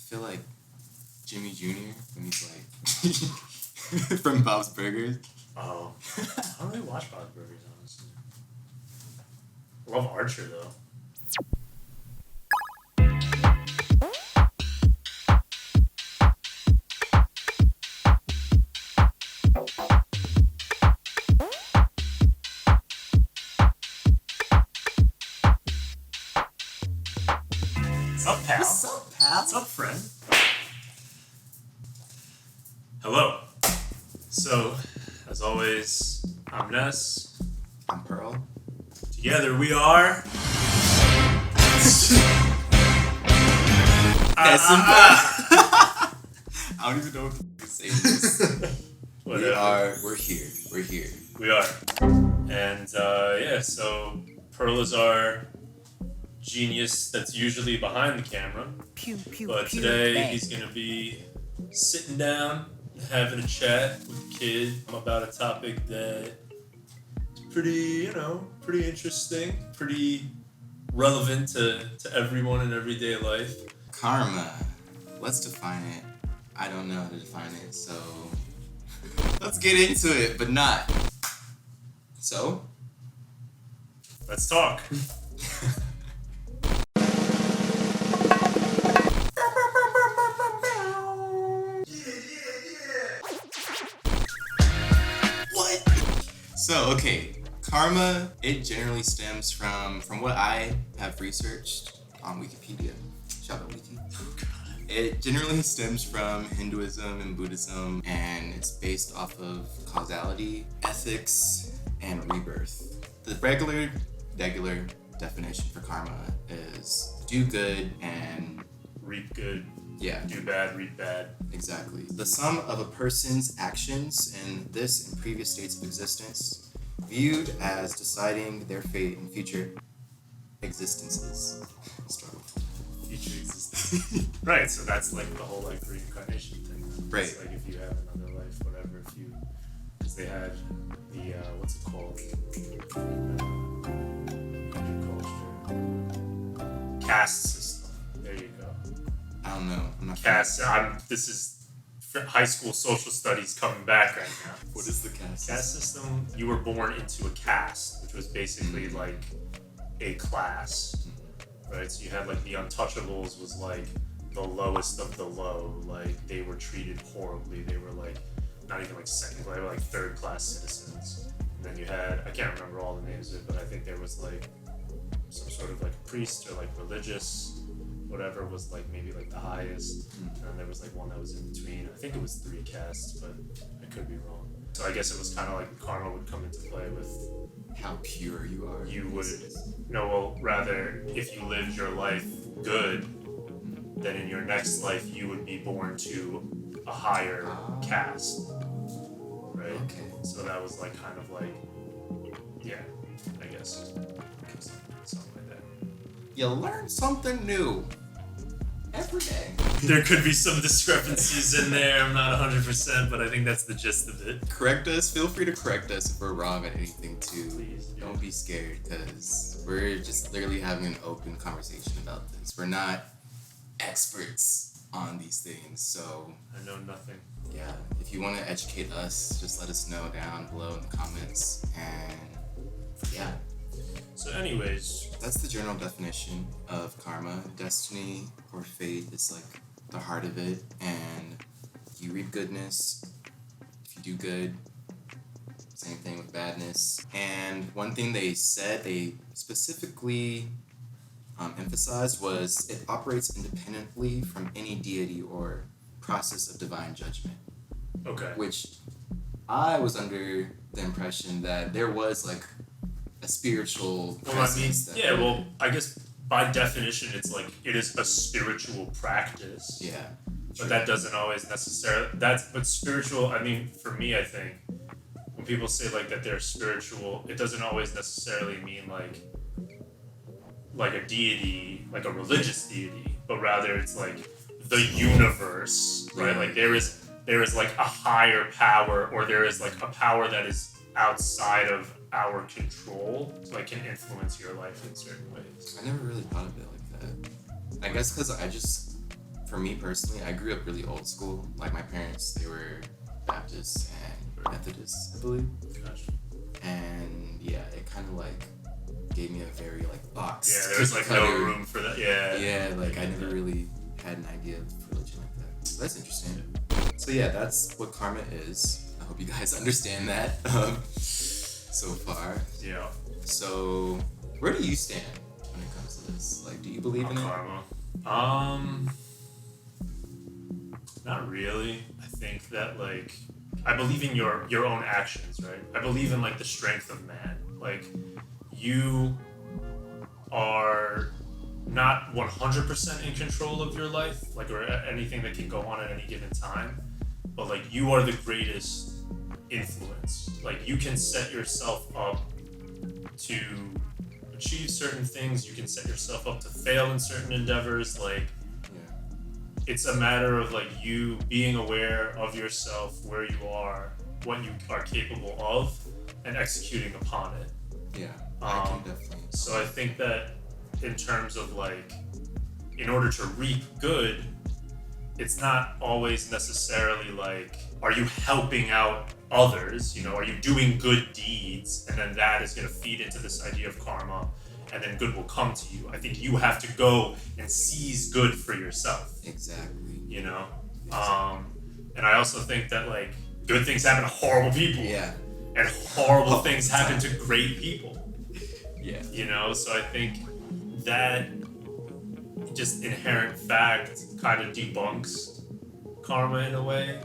feel like Jimmy Jr. when he's like from Bob's Burgers. Oh. I don't really watch Bob's Burgers, honestly. I love Archer, though. What's up, pal? What's up, pal? What's up, friend? Hello. So, as always, I'm Ness. I'm Pearl. Together we are... I don't even know what to say this. Whatever. We're here. We are. And, so Pearl is our genius that's usually behind the camera. But today he's going to be sitting down, having a chat with the kid about a topic that is pretty interesting, pretty relevant to everyone in everyday life. Karma. Let's define it. I don't know how to define it, so let's get into it, but not. So? Let's talk. So, okay, karma, it generally stems from what I have researched on Wikipedia. Shout out Wiki. It generally stems from Hinduism and Buddhism, and it's based off of causality, ethics, and rebirth. The regular definition for karma is do good and Reap good. yeah. Do bad, reap bad. Exactly. The sum of a person's actions in this and previous states of existence, viewed as deciding their fate in future existences. Struggle. Future existence. Right, so that's like the whole like reincarnation thing. Right. It's like if you have another life, whatever, because they had the, what's it called? Hindu culture. Caste system. There you go. I don't know. I'm not Caste. This is high school social studies coming back right now. What is the caste? Caste system, you were born into a caste, which was basically like a class, right? So you had like the untouchables was like the lowest of the low, like they were treated horribly. They were like not even like second class, they were like third class citizens. And then you had, I can't remember all the names of it, but I think there was like some sort of like priest or like religious, whatever was like maybe like the highest, and then there was like one that was in between. I think it was 3 castes, but I could be wrong. So I guess it was kind of like karma would come into play with How pure you are. you would rather if you lived your life good, then in your next life you would be born to a higher caste, right? Okay. So that was like kind of like, yeah, I guess something like that. You learn something new every day. There could be some discrepancies in there. I'm not 100%, but I think that's the gist of it. Correct us. Feel free to correct us if we're wrong at anything too. Please, yeah. Don't be scared, because we're just literally having an open conversation about this. We're not experts on these things, so I know nothing. yeah, if you want to educate us, just let us know down below in the comments. And yeah, So anyways, that's the general definition of karma. Destiny or fate is like the heart of it, and you reap goodness if you do good. Same thing with badness. And one thing they specifically emphasized was it operates independently from any deity or process of divine judgment. okay. Which I was under the impression that there was like a spiritual Well, I mean, presence that yeah, well, I guess by definition it's like it is a spiritual practice. yeah. But that doesn't always necessarily, but spiritual, I mean, for me, I think, when people say like that they're spiritual, it doesn't always necessarily mean like a deity, like a religious deity, but rather it's like the universe, right? Yeah. Like there is like a higher power, or there is like a power that is outside of our control, so it can influence your life in certain ways. I never really thought of it like that. I guess because I just for me personally, I grew up really old school. Like my parents, they were Baptists and Methodists, I believe. Gotcha. And yeah, it kind of like gave me a very like box. Yeah, there's like no room for that. Yeah. Yeah, like I never really had an idea of religion like that. So that's interesting. So yeah, that's what karma is. I hope you guys understand that so far. Yeah. So where do you stand when it comes to this? Like, do you believe in it? Karma. Not really. I think that like I believe in your own actions, right? I believe in like the strength of man. Like you are not 100% in control of your life, like or anything that can go on at any given time, but like you are the greatest influence. Like you can set yourself up to achieve certain things. You can set yourself up to fail in certain endeavors. Like it's a matter of like you being aware of yourself, where you are, what you are capable of, and executing upon it. Yeah, I can definitely. So I think that in terms of like, in order to reap good, it's not always necessarily like, are you helping out others? You know, are you doing good deeds? And then that is going to feed into this idea of karma, and then good will come to you. I think you have to go and seize good for yourself. Exactly. You know? Exactly. And I also think that like good things happen to horrible people. Yeah. And horrible things happen to great people. Yeah. You know, so I think that just inherent fact kind of debunks karma in a way.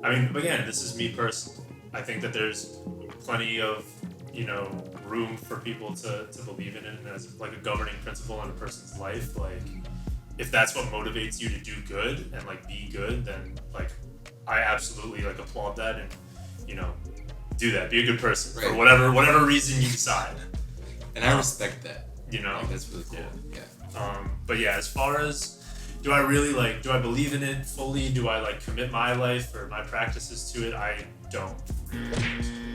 I mean, again, this is me personally. I think that there's plenty of, you know, room for people to believe in it and as like a governing principle in a person's life. Like, if that's what motivates you to do good and like be good, then like I absolutely like applaud that and, you know, do that. Be a good person for whatever reason you decide. And I respect that. You know, like, that's really cool. Yeah. But yeah, as far as do I believe in it fully? Do I like commit my life or my practices to it? I don't.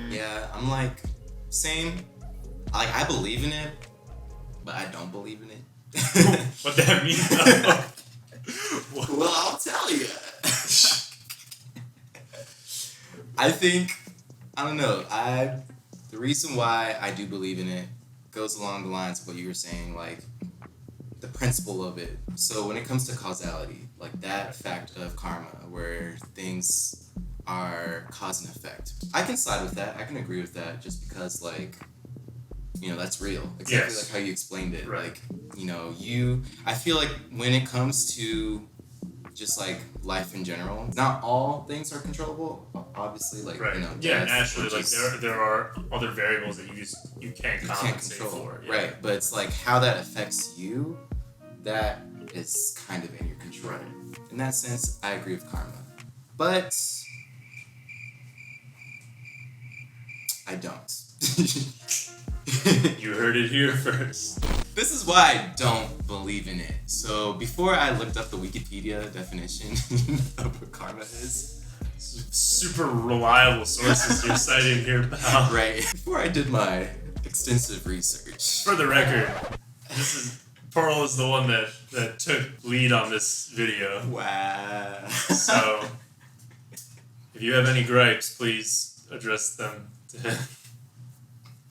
Yeah, I'm like same. Like I believe in it, but I don't believe in it. What that mean? Well, I'll tell you. I think I don't know. The reason why I do believe in it goes along the lines of what you were saying, like the principle of it. So when it comes to causality, like that fact of karma, where things are cause and effect, I can side with that. I can agree with that, just because, like, you know, that's real. Exactly like how you explained it. Right. Like, you know, I feel like when it comes to just like life in general, not all things are controllable. Obviously, like you know, yeah, death, naturally, like there are other variables that you can't compensate control. for. Yeah. Right, but it's like how that affects you, that is kind of in your control. Right. In that sense, I agree with karma, but I don't. You heard it here first. This is why I don't believe in it. So before I looked up the Wikipedia definition of what karma is, Super reliable sources you're citing here, pal. right, before I did my extensive research. For the record, Pearl is the one that took lead on this video. Wow. So, if you have any gripes, please address them to him.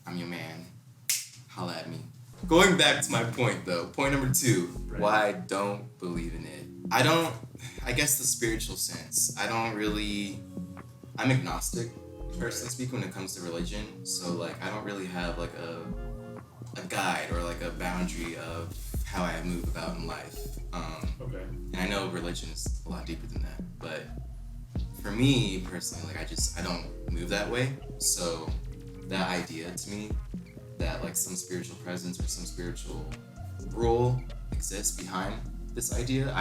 I'm your man. Holla at me. Going back to my point, though. Point number 2. Right. Why I don't believe in it. I guess the spiritual sense. I'm agnostic, personally speaking, when it comes to religion. So, like, I don't really have, like, a guide or, like, a boundary of how I move about in life. Okay. And I know religion is a lot deeper than that. But for me, personally, like, I don't move that way. So, that idea to me, that like some spiritual presence or some spiritual rule exists behind this idea,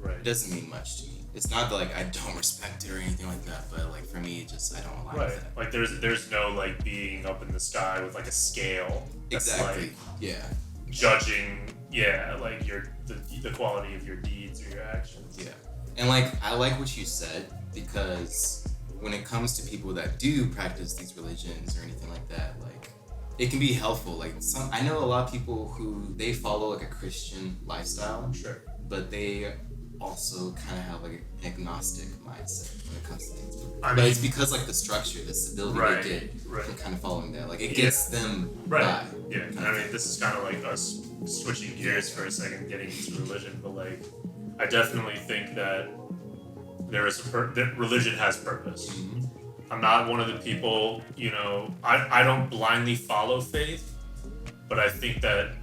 Right. it doesn't mean much to me. It's not that like I don't respect it or anything like that, but like for me, I don't align with that. Like there's no like being up in the sky with like a scale. That's, Exactly. Like, Yeah. judging, like the quality of your deeds or your actions. Yeah. And like I like what you said, because when it comes to people that do practice these religions or anything like that, like it can be helpful. Like I know a lot of people who they follow like a Christian lifestyle, Sure. but they also kind of have like an agnostic mindset when it comes to things. I But mean- it's because like the structure, the stability Right, they get right. from kind of following that. Like it Yeah. gets them Right. by. Yeah. And I mean, this is kind of like us switching gears for a second, getting into religion. But like, I definitely think that there is that religion has purpose. Mhm. I'm not one of the people, you know, I don't blindly follow faith, but I think that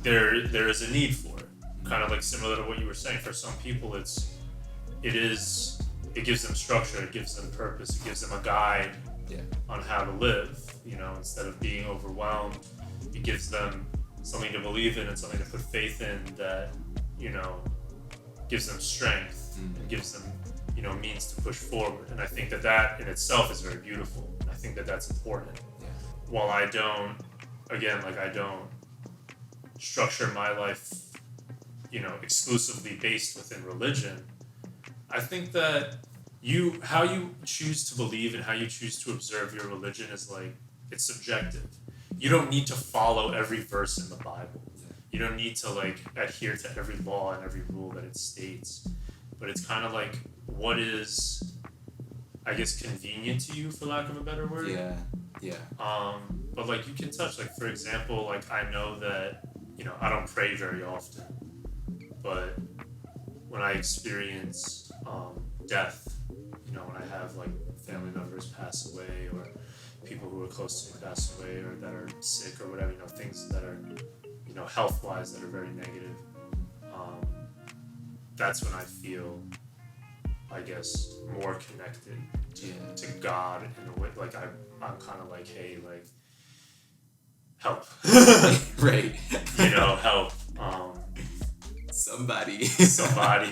there is a need for it. Kind of like similar to what you were saying. For some people, it gives them structure, it gives them purpose, it gives them a guide Yeah. on how to live. You know, instead of being overwhelmed, it gives them something to believe in and something to put faith in that, you know, gives them strength and gives them, you know, means to push forward. And I think that in itself is very beautiful. I think that that's important. Yeah. While I don't structure my life, you know, exclusively based within religion, I think that how you choose to believe and how you choose to observe your religion is like, it's subjective. You don't need to follow every verse in the Bible. You don't need to like adhere to every law and every rule that it states. But it's kind of like, what is, I guess, convenient to you, for lack of a better word. Yeah. Yeah. But like you can touch, like, for example, like I know that, you know, I don't pray very often, but when I experience death, you know, when I have like family members pass away or people who are close to me pass away or that are sick or whatever, you know, things that are, you know, health-wise that are very negative, that's when I feel, I guess, more connected to God in a way. Like I'm kind of like, hey, like, help. Right. You know, help. Somebody. Somebody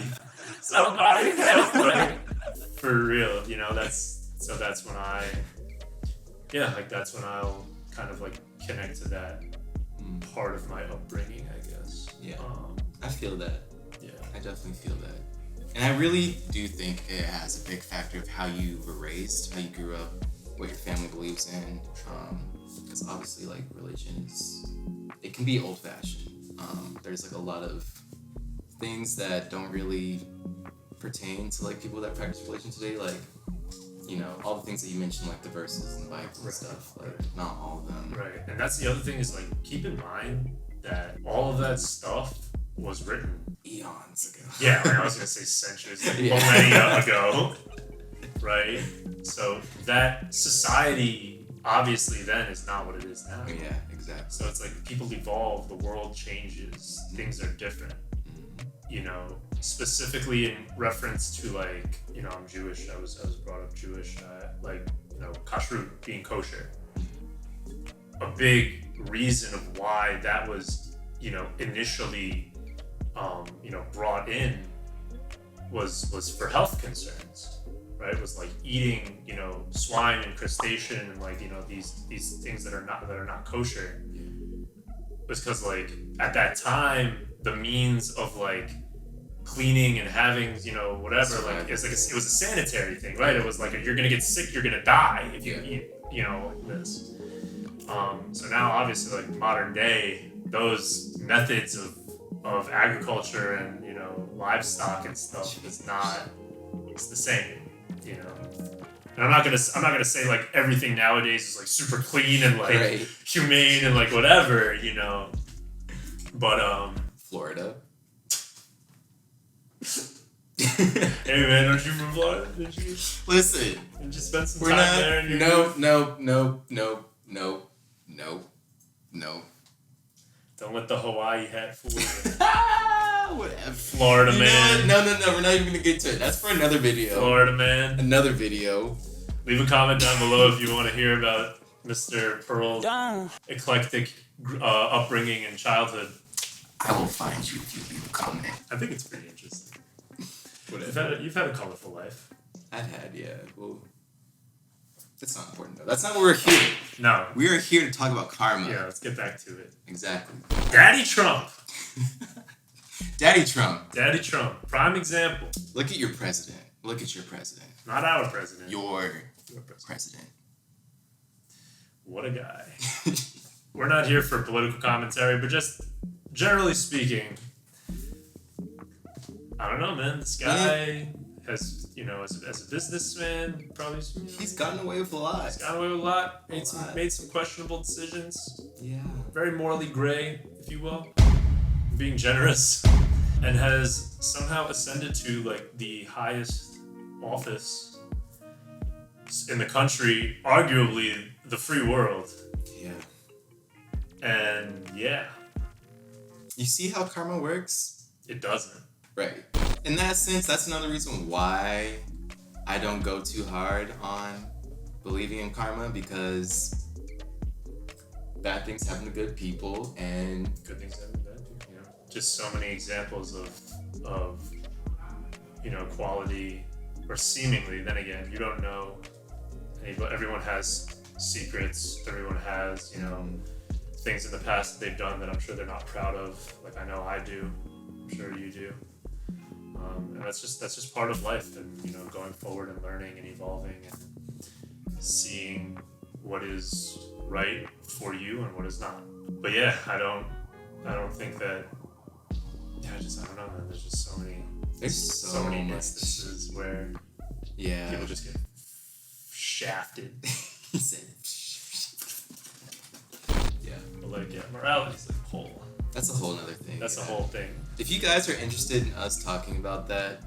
help, right? For real, you know, that's when that's when I'll kind of like connect to that part of my upbringing, I guess. Yeah. I feel that. Yeah. I definitely feel that. And I really do think it has a big factor of how you were raised, how you grew up, what your family believes in. Because obviously, like, religion it can be old-fashioned. There's like a lot of things that don't really pertain to like people that practice religion today, like, you know, all the things that you mentioned, like the verses in the Bible and stuff, like not all of them. Right. And that's the other thing is, like, keep in mind that all of that stuff was written Eons ago. Yeah, I was gonna say centuries, like Yeah. millennia ago, right? So that society obviously then is not what it is now. Yeah, exactly. So it's like people evolve, the world changes, things are different. You know, specifically in reference to, like, you know, I'm Jewish. I was brought up Jewish. Like, you know, kashrut, being kosher. A big reason of why that was, you know, initially, you know, brought in was for health concerns, right? It was like eating, you know, swine and crustacean and, like, you know, these things that are not kosher. Was because, like, at that time, the means of, like, cleaning and having, you know, whatever, like, it was a sanitary thing, right? It was like, if you're gonna get sick, you're gonna die if you eat, you know, like this. So now, obviously, like, modern day, those methods of agriculture and, you know, livestock and stuff it's the same, you know. And I'm not gonna say like everything nowadays is like super clean and like humane and like whatever, you know. But Florida. hey man, aren't you from Florida? Did you Listen, spend some we're time not. there? And you're No. Don't let the Hawaii hat fool you. Whatever. Florida man. No. We're not even gonna get to it. That's for another video. Florida man. Another video. Leave a comment down below if you want to hear about Mr. Pearl's eclectic upbringing and childhood. I will find you if you leave a comment. I think it's pretty interesting. Whatever. You've had a colorful life. I've had, yeah. Well, that's not important though. That's not what we're here. No. We are here to talk about karma. Yeah, let's get back to it. Exactly. Daddy Trump. Daddy Trump. Daddy Trump. Prime example. Look at your president. Look at your president. Not our president. Your president. What a guy. We're not here for political commentary, but just generally speaking, I don't know, man. This guy has, as a businessman, probably He's gotten away with a lot. he's got away with a lot. A lot. Made some questionable decisions. Yeah. Very morally gray, if you will. Being generous, and has somehow ascended to like the highest office in the country, arguably the free world. Yeah. And yeah, You see how karma works? it doesn't. Right. In that sense, that's another reason why I don't go too hard on believing in karma, because bad things happen to good people, and Good things happen bad things, Just so many examples of quality, or seemingly. Then again, you don't know. Everyone has secrets. Everyone has things in the past that they've done that I'm sure they're not proud of. Like I know I do. I'm sure you do. And that's just part of life, and going forward and learning and evolving and seeing what is right for you and what is not. But yeah, I don't think that. Yeah, I don't know, man. There's just so many. there's So many much. instances where Yeah. people just get shafted. He said. Yeah. But like, yeah, morality's like whole. That's a whole nother thing. That's yeah. the whole thing. If you guys are interested in us talking about that,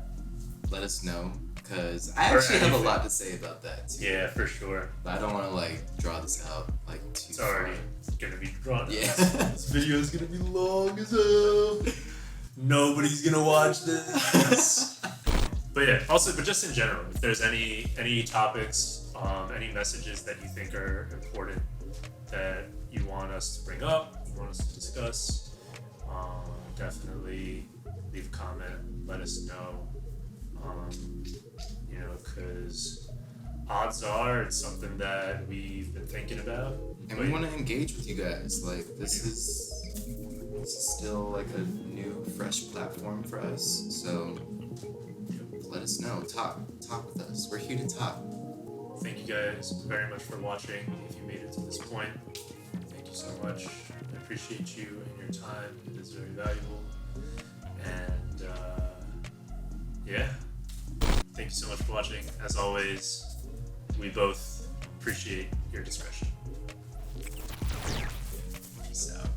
let us know, because I Or actually have a anything. lot to say about that too. Yeah, for sure. But I don't want to like draw this out like too It's already far. gonna be drawn. out. Yeah. This video is gonna be long as hell. Nobody's gonna watch this. But yeah, but just in general, if there's any topics, any messages that you think are important that you want us to bring up, you want us to discuss, definitely leave a comment. Let us know. Because odds are it's something that we've been thinking about. And but we want to engage with you guys. Like this is still like a new, fresh platform for us. So let us know. Talk with us. We're here to talk. Thank you guys very much for watching. If you made it to this point, thank you so much. I appreciate you and your time. It is very valuable. And yeah, thank you so much for watching. As always, we both appreciate your discretion. Peace out.